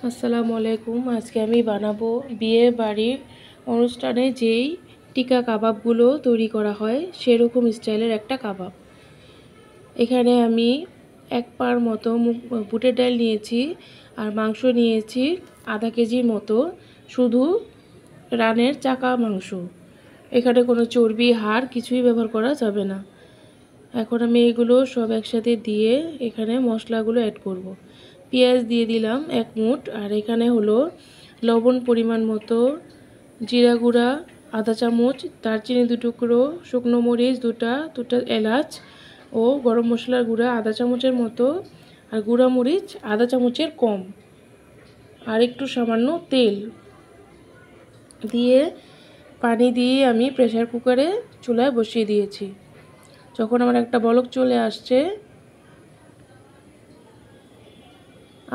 আসসালামু আলাইকুম। আজকে আমি বানাবো বিয়ে বাড়ির অনুষ্ঠানে যেই টিকা কাবাবগুলো তৈরি করা হয় সেরকম স্টাইলের একটা কাবাব। এখানে আমি 1 পার মতো বুটের ডাল নিয়েছি আর মাংস নিয়েছি আধা কেজির মতো, শুধু রানের চাকা মাংস। এখানে কোনো চর্বি হাড় কিছুই ব্যবহার করা যাবে না। এখন আমি এগুলো সব একসাথে দিয়ে এখানে মশলাগুলো অ্যাড করব। পেঁয়াজ দিয়ে দিলাম 1 মুঠ, আর এখানে হলো লবণ পরিমাণ মতো, জিরা গুঁড়া আধা চামচ, দারচিনি 2 টুকরো, শুকনো মরিচ 2টা এলাচ ও গরম মশলার গুঁড়া আধা চামচের মতো, আর গুঁড়া মরিচ আধা চামচের কম, আর একটু সামান্য তেল দিয়ে পানি দিয়ে আমি প্রেসার কুকারে চুলায় বসিয়ে দিয়েছি। যখন আমার একটা বলক চলে আসছে,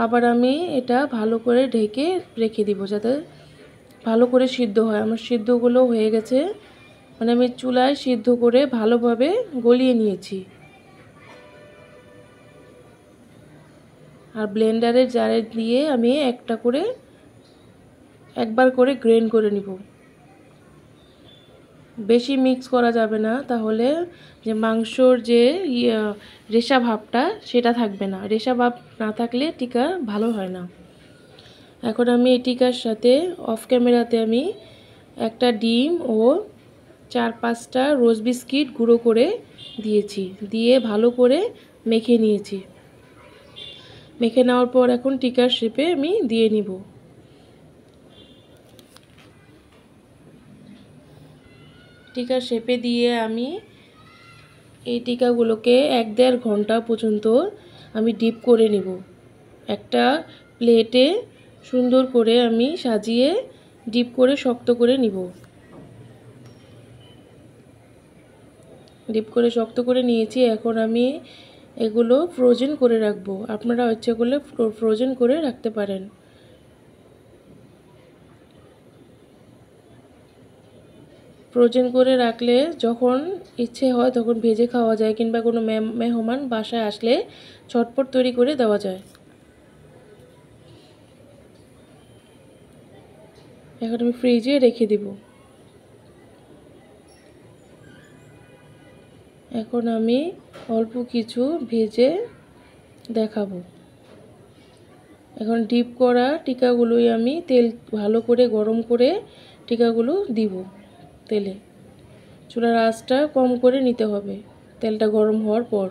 আবার আমি এটা ভালো করে ঢেকে রেখে দিব যাতে ভালো করে সিদ্ধ হয়। আমার সিদ্ধগুলো হয়ে গেছে, মানে আমি চুলায় সিদ্ধ করে ভালোভাবে গলিয়ে নিয়েছি। আর ব্লেন্ডারের জারে দিয়ে আমি একবার করে গ্রেন্ড করে নিব। বেশি মিক্স করা যাবে না, তাহলে যে মাংসর যে রেশা ভাবটা সেটা থাকবে না। রেশা ভাব না থাকলে টিকা ভালো হয় না। এখন আমি এই টিকার সাথে অফ ক্যামেরাতে আমি একটা ডিম ও 4-5টা রোজ বিস্কিট গুঁড়ো করে দিয়েছি, দিয়ে ভালো করে মেখে নিয়েছি। মেখে নেওয়ার পর এখন টিকার শেপে আমি দিয়ে নিব। টিকার শেপে দিয়ে আমি এই টিকাগুলোকে 1-1.5 ঘন্টা পর্যন্ত আমি ডিপ করে নিব। একটা প্লেটে সুন্দর করে আমি সাজিয়ে ডিপ করে শক্ত করে নিব। ডিপ করে শক্ত করে নিয়েছি। এখন আমি এগুলো ফ্রোজেন করে রাখবো। আপনারা ইচ্ছে করলে ফ্রোজেন করে রাখতে পারেন। ফ্রোজেন করে রাখলে যখন ইচ্ছে হয় তখন ভেজে খাওয়া যায়, কিংবা কোনো মেহমান বাসায় আসলে চটপট তৈরি করে দেওয়া যায়। এখন আমি ফ্রিজে রেখে দিব। এখন আমি অল্প কিছু ভেজে দেখাবো। এখন ডিপ করা টিকাগুলোই আমি তেল ভালো করে গরম করে টিকাগুলো দিব তেলে। চুলার আঁচটা কম করে নিতে হবে তেলটা গরম হওয়ার পর।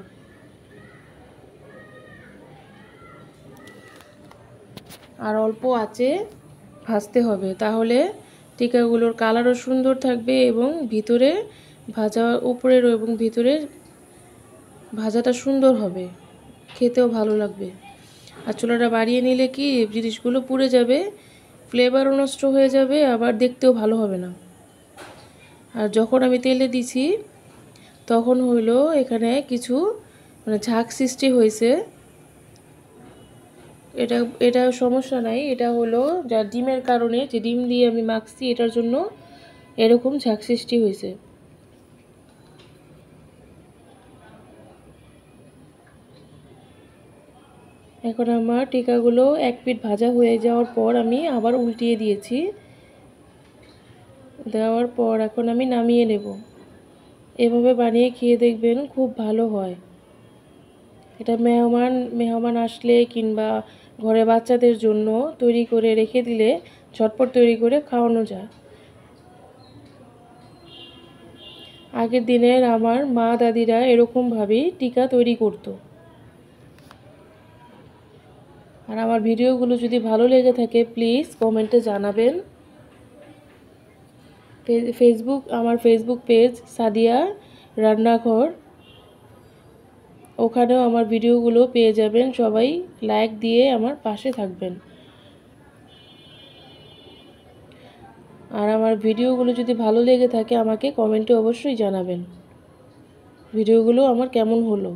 আর অল্প আঁচে ভাজতে হবে, তাহলে টিকাগুলোর কালারও সুন্দর থাকবে এবং ভিতরে ভাজা, উপরের এবং ভিতরের ভাজাটা সুন্দর হবে, খেতেও ভালো লাগবে। আর চুলাটা বাড়িয়ে নিলে কি জিনিসগুলো পুড়ে যাবে, ফ্লেভারও নষ্ট হয়ে যাবে, আবার দেখতেও ভালো হবে না। আর যখন আমি তেলে দিছি তখন হইলো এখানে কিছু ঝাঁক সৃষ্টি হয়েছে। এটা সমস্যা নাই, এটা হলো যা ডিমের কারণে, যে ডিম দিয়ে আমি মাখছি এটার জন্য এরকম ঝাঁক সৃষ্টি হয়েছে। এখন আমার টিকাগুলো 1 পিঠ ভাজা হয়ে যাওয়ার পর আমি আবার উল্টিয়ে দিয়েছি। দেওয়ার পর এখন আমি নামিয়ে নেব। এভাবে বানিয়ে খেয়ে দেখবেন, খুব ভালো হয়। এটা মেহমান আসলে কিংবা ঘরে বাচ্চাদের জন্য তৈরি করে রেখে দিলে ঝটপট তৈরি করে খাওয়ানো যায়। আগের দিনের আমার মা দাদিরা এরকমভাবেই টিকা তৈরি করতো। আর আমার ভিডিওগুলো যদি ভালো লেগে থাকে প্লিজ কমেন্টে জানাবেন। আমার ফেসবুক পেজ সাদিয়া রান্নাঘর, ওখানেও আমার ভিডিওগুলো পেয়ে যাবেন। সবাই লাইক দিয়ে আমার পাশে থাকবেন। আর আমার ভিডিওগুলো যদি ভালো লেগে থাকে আমাকে কমেন্টে অবশ্যই জানাবেন ভিডিওগুলো আমার কেমন হলো।